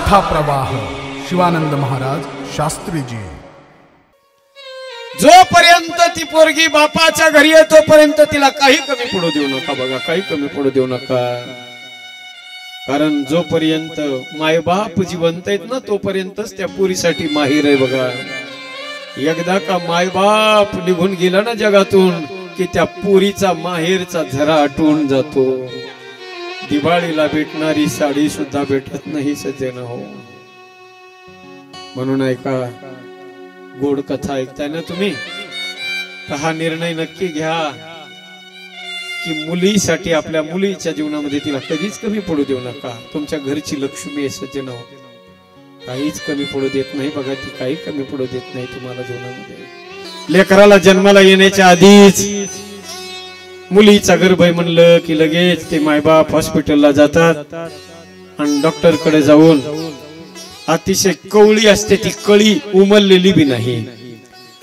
कथा प्रवाह शिवानंद महाराज शास्त्रीजी। जोपर्यंत ती पोरगी बापाच्या घरी आहे तोपर्यंत तिला काही कमी पडू देऊ नका बघा, काही कमी पडू देऊ नका। कारण जोपर्यंत मायबाप जिवंत आहेत ना तोपर्यंतच त्या पोरीसाठी माहीर आहे बघा। एकदा का मायबाप निघून गेला ना जगातून की त्या पोरीचा माहेरचा झरा आटून जातो। दिवाळीला भेटणारी साडी सुद्धा भेटत नाही सज्जन हो। म्हणून ऐका, गोड कथा ऐकताय ना तुम्ही, तर हा निर्णय नक्की घ्या की मुलीसाठी, आपल्या मुलीच्या जीवनामध्ये तिला कधीच कमी पडू देऊ नका। तुमच्या घरची लक्ष्मी आहे सज्जन हो, काहीच कमी पडू देत नाही बघा, ती काही कमी पडू देत नाही तुम्हाला जीवनामध्ये। लेकराला जन्माला येण्याच्या आधीच मुलीचा गर्भ आहे म्हणलं की लगेच ते मायबाप हॉस्पिटलला जातात आणि डॉक्टर कडे जाऊन अतिशय कवळी असते ती कळी उमललेली बी नाही,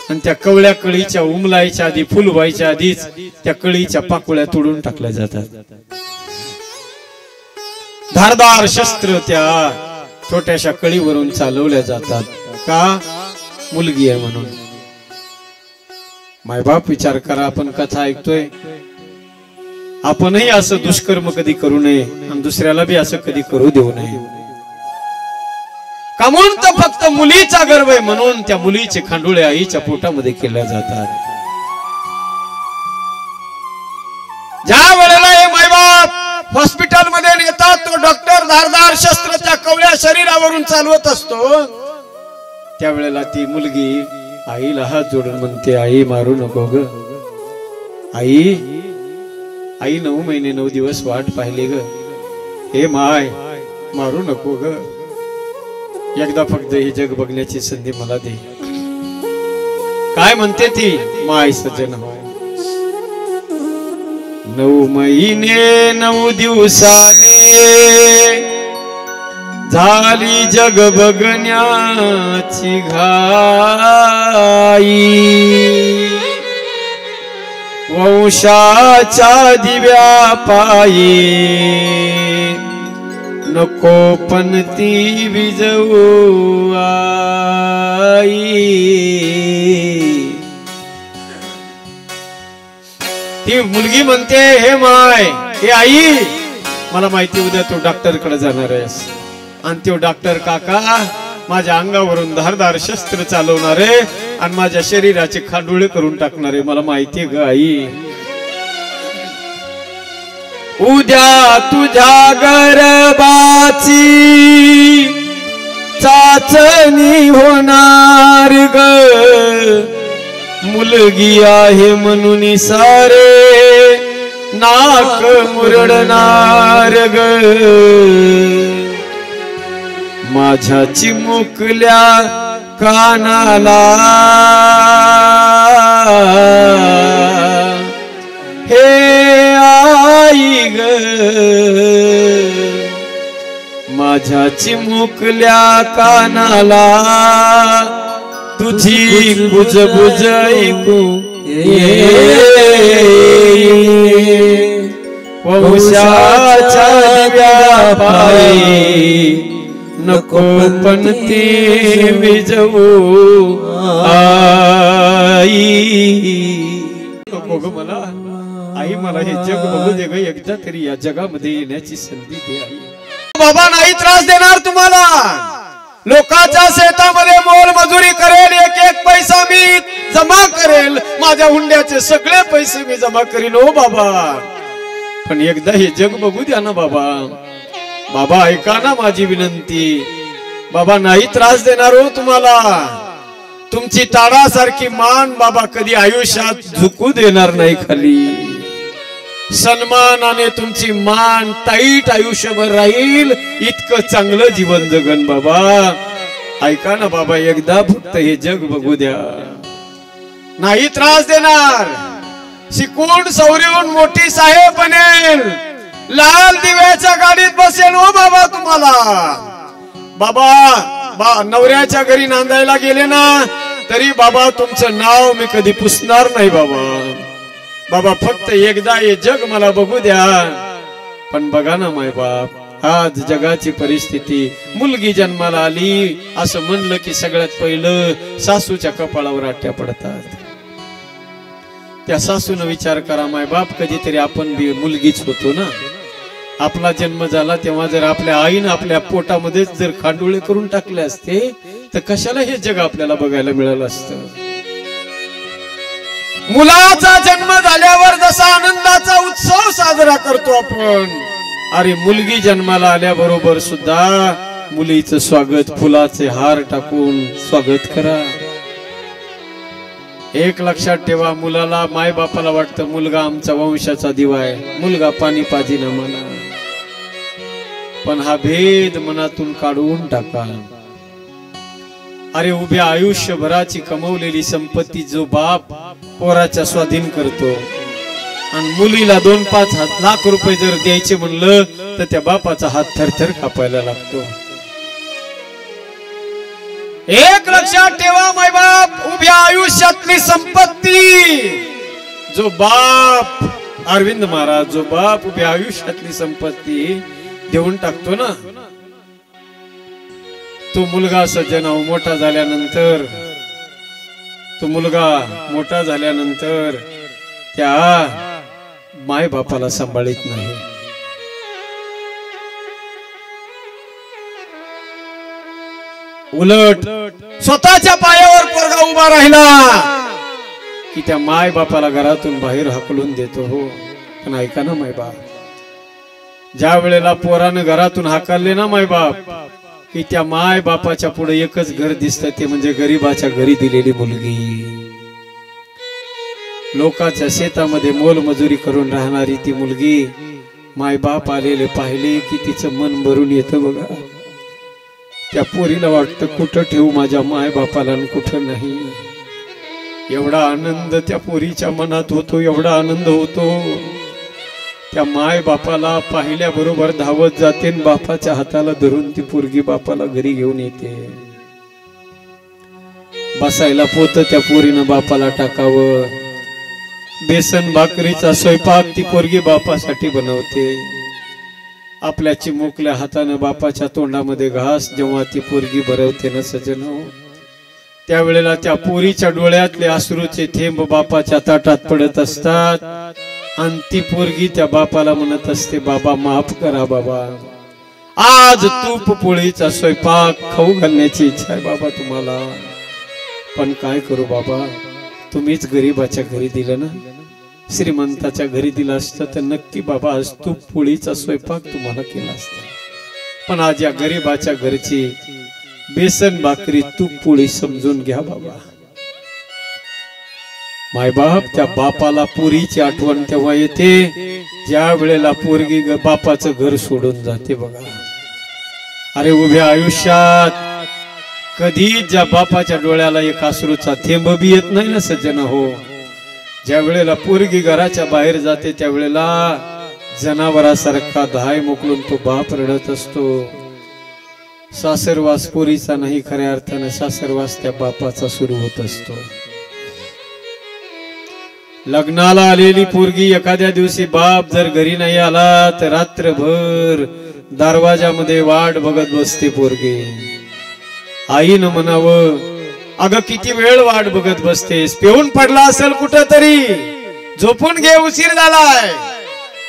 आणि त्या कवळ्या कळीच्या उमलायच्या आधी, फुल व्हायच्या आधीच त्या कळीच्या पाकुळ्या तोडून टाकल्या जातात। धारदार शस्त्र त्या छोट्याशा कळीवरून चालवल्या जातात का? मुलगी आहे म्हणून। मायबाप विचार करा, आपण कथा ऐकतोय, आपणही असं दुष्कर्म कधी करू नये आणि दुसऱ्याला बी असं कधी करू देऊ नये। का म्हणून तर फक्त मुलीचा गर्भ आहे म्हणून त्या मुलीचे खांडोळे आईच्या पोटामध्ये केल्या जातात। ज्या वेळेला हे मायबाप हॉस्पिटल मध्ये नेतात तो डॉक्टर धारदार शस्त्र त्या कवळ्या शरीरावरून चालवत असतो, त्यावेळेला ती मुलगी आईला हात जोडून म्हणते, आई मारू नको ग, आई आई 9 महिने 9 दिवस वाट पाहिली ग, हे माय मारू नको ग, एकदा फक्त हे जग बघण्याची संधी मला दे। काय म्हणते ती माय सज्जन हो, 9 महिने 9 दिवसाने झाली जग बघण्याची घाई, वंशाच्या दिव्या पायी नको पण ती विजवू आई। ती मुलगी म्हणते, हे माय, हे आई, मला माहिती उद्या तू डॉक्टर कडे जाणार आहेस आणि तो डॉक्टर काका माझ्या अंगावरून धारदार शस्त्र चालवणार आहे आणि माझ्या शरीराचे खांडोळे करून टाकणार आहे, मला माहितीये ग आई। उद्या तुझ्या गर्भाची चाचणी होणार ग, मुलगी आहे म्हणून सारे नाक मुरडणार ग, माझ्या चिमुकल्या कानाला हे आई ग, माझ्या चिमुकल्या कानाला तुझी बुजबुज ऐकू वंशाच्या दिव्या पायी नको पण ती विजवू आई। नको ग मला आई, मला हे जग बघू दे ग, एकदा तरी या जगामध्ये येण्याची संधी दे आई। बाबा नाही त्रास देणार तुम्हाला, लोकांच्या शेतामध्ये मोल मजुरी करेल, एक एक पैसा मी जमा करेल, माझ्या हुंड्याचे सगळे पैसे मी जमा करील हो बाबा, पण एकदा हे जग बघू द्या ना बाबा। बाबा ऐका ना माझी विनंती, बाबा नाही त्रास देणार हो तुम्हाला, तुमची ताडासारखी मान बाबा कधी आयुष्यात झुकू देणार नाही खाली, सन्मानाने तुमची मान टाईट आयुष्यभर राहील, इतकं चांगलं जीवन जगन बाबा। ऐका ना बाबा, एकदा फक्त हे जग बघू द्या, नाही त्रास देणार, शिकून सवरून मोठी साहेब बनेल, लाल दिव्याच्या गाडीत बसेल हो बाबा तुम्हाला। बाबा नवऱ्याच्या घरी नांदायला गेले ना तरी बाबा तुमचं नाव मी कधी पुसणार नाही बाबा। बाबा फक्त एकदा हे जग मला बघू द्या, पण बघा ना माय बाप, आज जगाची परिस्थिती, मुलगी जन्माला आली असं म्हणलं की सगळ्यात पहिलं सासूच्या कपाळावर आट्या पडतात. त्या सासून विचार करा, माय बाप कधीतरी आपण बी मुलगीच होतो ना. आपला जन्म झाला तेव्हा जर आपल्या आईनं आपल्या पोटामध्येच जर खांडोळे करून टाकले असते तर कशाला हे जग आपल्याला बघायला मिळालं असतं. मुलाचा जन्म झाल्यावर जसा आनंदाचा उत्सव साजरा करतो आपण, अरे मुलगी जन्माला आल्याबरोबर सुद्धा मुलीचं स्वागत फुलाचे हार टाकून स्वागत करा. एक लक्षात ठेवा, मुलाला माय बापाला वाटतं मुलगा आमचा वंशाचा दिवा आहे, मुलगा पाणी पाजीना मला, पण हा भेद मनातून काढून टाका. अरे उभ्या आयुष्यभराची कमवलेली संपत्ती जो बाप पोराच्या स्वाधीन करतो आणि मुलीला 2-5 लाख रुपये जर द्यायचे म्हणलं तर त्या बापाचा हात थरथर कापायला लागतो. एक लक्षात ठेवा माय बाप, उभ्या आयुष्यातली संपत्ती जो बाप, अरविंद महाराज, जो बाप उभ्या आयुष्यातली संपत्ती देऊन टाकतो ना, तो मुलगा सज्जन मोठा झाल्यानंतर, तो मुलगा मोठा झाल्यानंतर त्या माय बापाला सांभाळीत नाही. उलट स्वतःच्या पायावर पोरगा उभा राहिला की त्या माय बापाला घरातून बाहेर हाकलून देतो. हो, पण ऐका ना माय बाप, ज्या वेळेला पोरानं घरातून हाकलले ना माय बाप, की त्या माय बापाच्या पुढे एकच घर दिसतं, ते म्हणजे गरीबाच्या घरी दिलेली मुलगी. लोकांच्या शेतामध्ये मोलमजुरी करून राहणारी ती मुलगी माय बाप आलेले पाहिले की तिचं मन भरून येतं बघा. त्या पोरीला वाटतं कुठं ठेवू माझ्या माय बापाला आणि कुठं नाही. एवढा आनंद त्या पोरीच्या मनात होतो, एवढा आनंद होतो. त्या माय बापाला पाहिल्याबरोबर धावत जाते, बापाच्या हाताला धरून ती पोरगी बापाला घरी घेऊन येते. बसायला पोत त्या पोरीनं बापाला टाकावं. बेसन भाकरीचा स्वयंपाक ती पोरगी बापासाठी बनवते. आपल्या चिमुकल्या हातानं बापाच्या तोंडामध्ये घास जेव्हा ती पोरगी भरवते ना सजन, त्यावेळेला त्या पोरीच्या डोळ्यातले अश्रूचे थेंब बापाच्या ताटात पडत असतात आणि ती पोरगी त्या बापाला म्हणत असते, बाबा माफ करा बाबा, आज तूप पोळीचा स्वयंपाक खाऊ घालण्याची इच्छा आहे बाबा तुम्हाला, पण काय करू बाबा, तुम्हीच गरीबाच्या घरी दिलं ना, श्रीमंताच्या घरी दिलं असतं तर नक्की बाबा आज तूप पोळीचा स्वयंपाक तुम्हाला केला असता, पण आज या गरीबाच्या घरची बेसन भाकरी तूप पोळी समजून घ्या बाबा. मायबाप त्या बापाला पोरीची आठवण तेव्हा येते ज्या वेळेला पोरगी बापाचं घर सोडून जाते बघा. अरे उभ्या आयुष्यात कधी ज्या बापाच्या डोळ्याला एक अश्रूचा थेंब बी येत नाही ना सज्जन हो. ज्या वेळेला पोरगी घराच्या बाहेर जाते त्यावेळेला जनावरासारखा धाय मोकळून तो बाप रडत असतो. सासरवास पोरीचा नाही, खऱ्या अर्थाने सासरवास त्या बापाचा सुरू होत असतो. लग्नाला आलेली पोरगी एखाद्या दिवशी बाप जर घरी नाही आला तर रात्रभर दरवाजामध्ये वाट बघत बसते पोरगी. आईनं म्हणावं, अगं किती वेळ वाट बघत बसतेस, पेऊन पडला असेल कुठं तरी, झोपून घे, उशीर झालाय.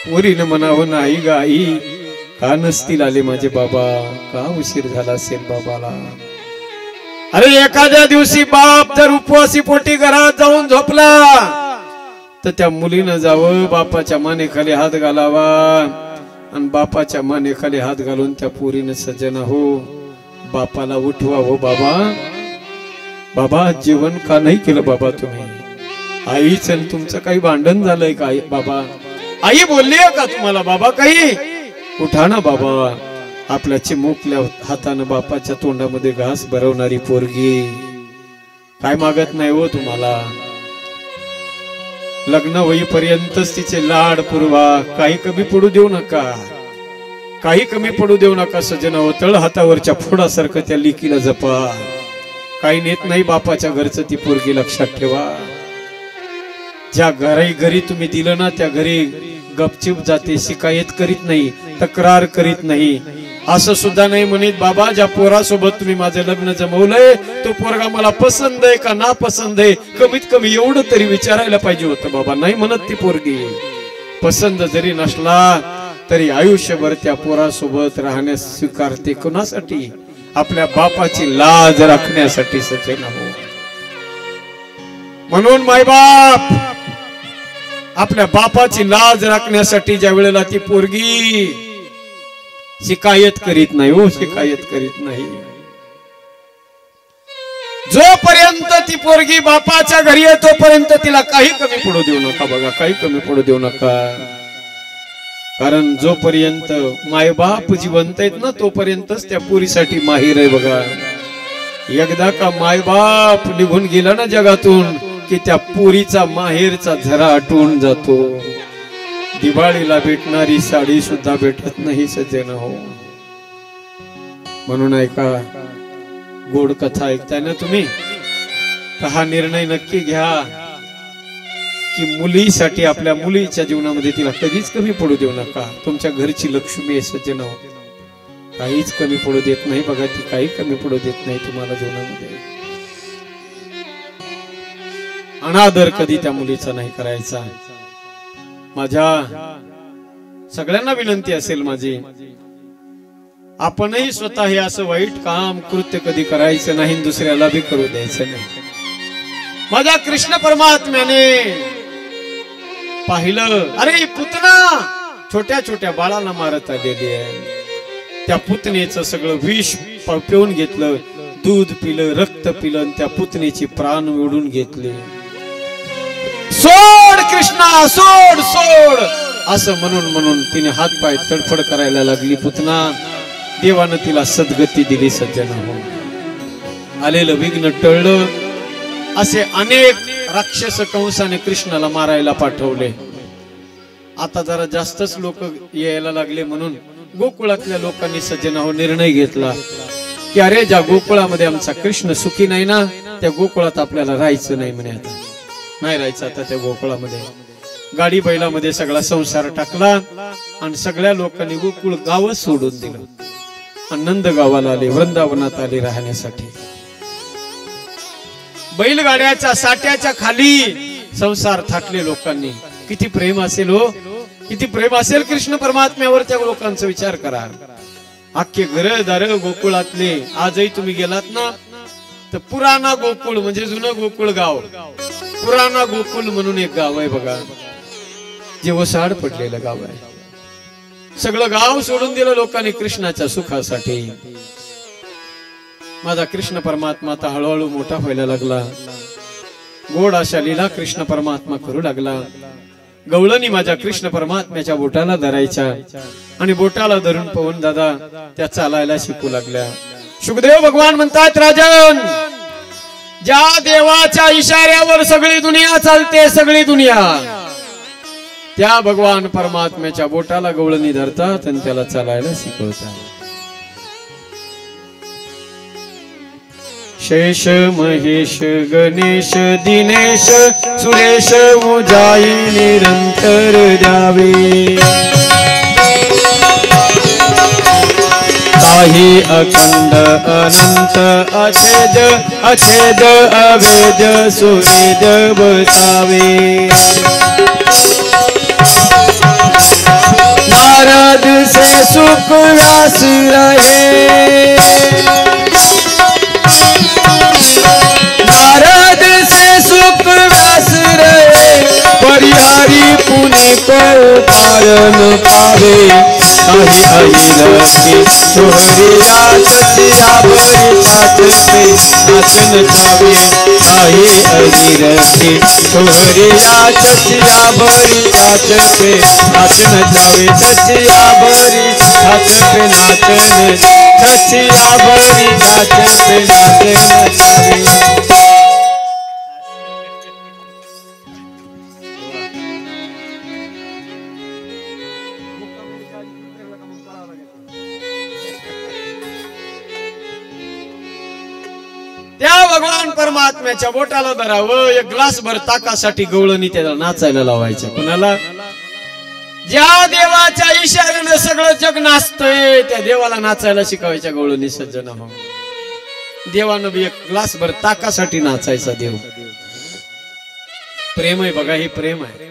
पोरीनं म्हणावं, नाही ग आई, का नसतील आले माझे बाबा, का उशीर झाला असेल बाबाला. अरे एखाद्या दिवशी बाप जर उपवासी पोटी घरात जाऊन झोपला तर त्या मुलीनं जावं, बापाच्या मानेखाली हात घालावा आणि बापाच्या मानेखाली हात घालून त्या पोरीनं सज्जन हो बापाला उठवा, हो बाबा, बाबा जेवण का नाही केलं बाबा तुम्ही, आईच तुमचं काही भांडण झालंय का बाबा, आई बोलली का तुम्हाला बाबा काही, उठा ना बाबा. आपल्या चिमुकल्या हातानं बापाच्या तोंडामध्ये घास भरवणारी पोरगी काय मागत नाही हो तुम्हाला. लग्न होईपर्यंतच तिचे लाड पुरवा, काही कमी पडू देऊ नका, काही कमी पडू देऊ नका सजन. तळ हातावरच्या फोडासारखं त्या लिकीला जपा. काही नेत नाही बापाच्या घरचं ती पोरगी, लक्षात ठेवा. ज्या घरी तुम्ही दिलं ना त्या घरी गपचूप जाते, शिकायत करीत नाही, तक्रार करीत नाही. असं सुद्धा नाही म्हणत बाबा ज्या पोरासोबत तुम्ही माझं लग्न जमवलंय तो पोरगा मला पसंत आहे का ना पसंत आहे, कमीत कमी एवढं तरी विचारायला पाहिजे होतं बाबा. नाही म्हणत ती पोरगी. पसंत जरी नसला तरी आयुष्यभर त्या पोरासोबत राहण्यास स्वीकारते. कोणासाठी? आपल्या बापाची लाज राखण्यासाठी सज्जन हो. म्हणून मायबाप आपल्या बापाची लाज राखण्यासाठी ज्या वेळेला ती पोरगी शिकायत करीत नाही हो, शिकायत करीत नाही. जोपर्यंत ती पोरगी बापाच्या घरी आहे तोपर्यंत तिला काही कमी पडू देऊ नका बघा, काही कमी पडू देऊ नका. कारण जोपर्यंत मायबाप जिवंत आहेत ना तोपर्यंतच त्या पोरीसाठी माहीर आहे बघा. एकदा का मायबाप निघून गेला ना जगातून की त्या पोरीचा माहेरचा झरा आटून जातो. दिवाळीला भेटणारी साडी सुद्धा भेटत नाही सज्जन हो. म्हणून ऐका, गोड कथा ऐकताय ना तुम्ही, तर हा निर्णय नक्की घ्या की मुलीसाठी आपल्या मुलीच्या जीवनामध्ये तिला कधीच कमी पडू देऊ नका. तुमच्या घरची लक्ष्मी आहे सज्जन हो, काहीच कमी पडू देत नाही बघा. ती काही कमी पडू देत नाही तुम्हाला जीवनामध्ये. अनादर कधी त्या मुलीचा नाही करायचा. माझ्या सगळ्यांना विनंती असेल माझी, आपणही स्वतः हे असं वाईट काम कृत्य कधी करायचं नाही, दुसऱ्याला बी करू द्यायचं नाही. माझ्या कृष्ण परमात्म्याने पाहिलं, अरे पुतना छोट्या छोट्या बाळाला मारत आलेली आहे. त्या पुतनेचं सगळं विष पिऊन घेतलं, दूध पिलं, रक्त पिलं, आणि त्या पुतनेची प्राण ओढून घेतले. सोड कृष्णा सोड सोड असं म्हणून म्हणून तिने हात पाय तडफड करायला लागली. पुतना देवानं तिला सद्गती दिली सज्जन हो. आलेलं विघ्न टळलं. असे अनेक राक्षस कंसाने कृष्णाला मारायला पाठवले. आता जरा जास्तच लोक यायला लागले म्हणून गोकुळातल्या लोकांनी सज्जन हो निर्णय घेतला की अरे ज्या गोकुळामध्ये आमचा कृष्ण सुखी नाही ना त्या गोकुळात आपल्याला राहायचं नाही म्हणे. आता नाही राहायचं आता त्या गोकुळामध्ये. गाडी बैलामध्ये सगळा संसार टाकला आणि सगळ्या लोकांनी गोकुळ गावच सोडून दिलं. नंद गावाला आले, वृंदावनात आले राहण्यासाठी. बैलगाड्याच्या साठ्याच्या खाली संसार थाटले लोकांनी. किती प्रेम असेल हो, किती प्रेम असेल कृष्ण परमात्म्यावर त्या लोकांचा विचार करा. अख्खे घरदार गोकुळातले आजही तुम्ही गेलात ना तर पुराणा गोकुळ म्हणजे जुनं गोकुळ गाव, पुराणा गोकुळ म्हणून एक गाव आहे बघा, जे वसाड पडलेलं गाव आहे. सगळं गाव सोडून दिलं लोकांनी कृष्णाच्या सुखासाठी. माझा कृष्ण परमात्मा आता हळूहळू मोठा व्हायला लागला. गोड अशा लीला कृष्ण परमात्मा करू लागला. गवळणी माझ्या कृष्ण परमात्म्याच्या बोटाला धरायच्या आणि बोटाला धरून पवन दादा त्या चालायला शिकू लागल्या. शुकदेव भगवान म्हणतात, राजन ज्या देवाच्या इशाऱ्यावर सगळी दुनिया चालते, सगळी दुनिया त्या भगवान परमात्म्याच्या बोटाला गवळणी धरतात आणि त्याला चालायला शिकवतात. शेष महेश गणेश दिनेश सुरेश उजाई निरंतर द्यावे. काही अखंड अनंत अछेद अछेद अवेद सुवेद बसावे. नारद से सुख व्यास रहे, नारद से सुख व्यास रहे, परिहारी पुनि को पारन पावे. अहि अहि रखी छोरिया सचिया बड़ी साथ पे नाचन जावे. अहि अहि रखी छोरिया सचिया बड़ी साथ पे नाचन जावे. सचिया बड़ी साथ पे नाचन, सचिया बड़ी साथ पे नाचन जावे. त्या भगवान परमात्म्याच्या बोटाला धरावं. एक ग्लास भर ताकासाठी गवळणी त्याला नाचायला लावायचं. कोणाला? ज्या देवाच्या इशाऱ्याने सगळं जग नाचतंय त्या देवाला नाचायला शिकवायच्या गवळणी सज्जन हो. देवानं बी एक ग्लासभर ताकासाठी नाचायचा देव. प्रेम आहे बघा, हे प्रेम आहे.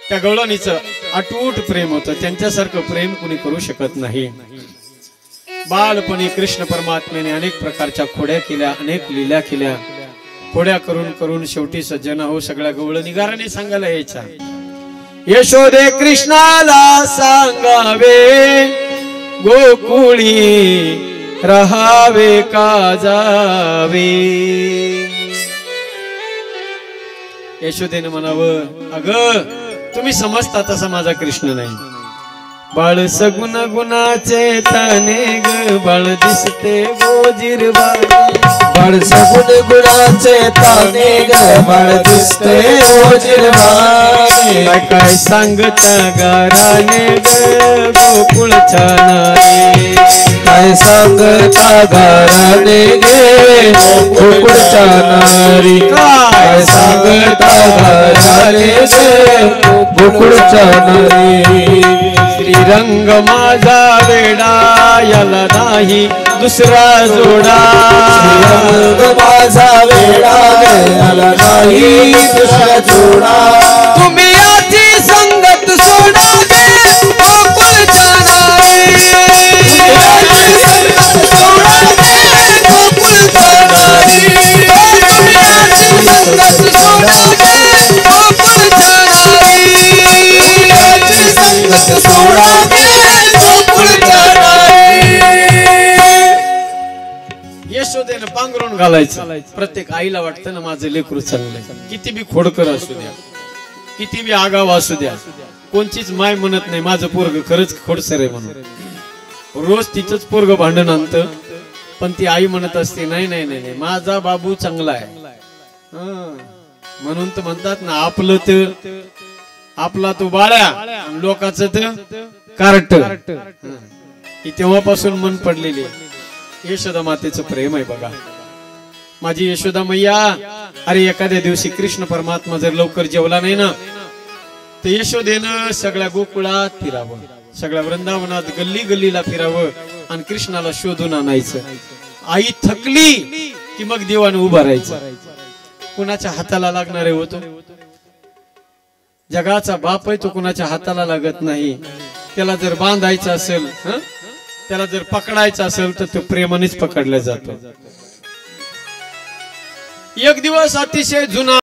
त्या गवळणीचं अटूट प्रेम होतं. त्यांच्यासारखं प्रेम कुणी करू शकत नाही. बालपणी कृष्ण परमात्म्याने अनेक प्रकारच्या खोड्या केल्या, अनेक लीला केल्या. खोड्या करून करून शेवटी सज्जन हो सगळ्या गवळणी गाराने सांगायला यायच्या, यशोदे कृष्णाला सांगावे गोकुळी रहावे का जावे. यशोदेने म्हणावं, अगं तुम्ही समजता तसा माझा कृष्ण नाही. बाळ सगुण गुणाचे ताने ग बाळ दिसते गोजिरवाणी. बाळ सगुण गुणाचे ताने ग बाळ दिसते गोजिरवाणी. काय सांगता गाराने ग गोकुळच्या नारी. काय सांगता गाराने गे गोकुळच्या नारी. काय सांगता गाराने गे गोकुळच्या नारी. श्रीरंग माझा वेडा याला नाही दुसरा जोडा. श्रीरंग माझा वेडा याला नाही दुसरा जोडा. तुम्ही याची संगत सोडा गे गोकुळच्या नारी. याची संगत सोडा गे गोकुळच्या नारी. तुम्ही याची संगत सोडा गे गोकुळच्या नारी. याची संगत सोडा गे गोकुळच्या नारी. यशोदेनं पांघरून घालायचं. प्रत्येक आईला वाटतं ना माझं लेकरू चांगलंय. किती बी खोडकर असू द्या, किती बी आगाव असू द्या, कोणचीच माय म्हणत नाही माझं पोरग खरंच खोडसर आहे म्हणून. रोज तिचंच पोरग भांडण आणतं, पण ती आई म्हणत असते नाही नाही नाही नाही माझा बाबू चांगला आहे. म्हणून तर म्हणतात ना आपलं तर आपला तो बाळ्या आणि लोकांचं तर कार्ट. ही तेव्हापासून मन पडलेली आहे. यशोदा मातेचं प्रेम आहे बघा. माझी यशोदा मैया, अरे एखाद्या दिवशी कृष्ण परमात्मा जर लवकर जेवला नाही ना तर यशोदेनं सगळ्या गोकुळात फिरावं, सगळ्या वृंदावनात गल्ली गल्लीला फिरावं आणि कृष्णाला शोधून आणायचं. आई थकली की मग देवाने उभा राहायचं. कुणाच्या हाताला लागणारे होतो. जगाचा बाप आहे तो कुणाच्या हाताला लागत नाही. त्याला जर बांधायचं असेल, त्याला जर पकडायचं असेल तर तो प्रेमानेच पकडला जातो. एक दिवस अतिशय जुना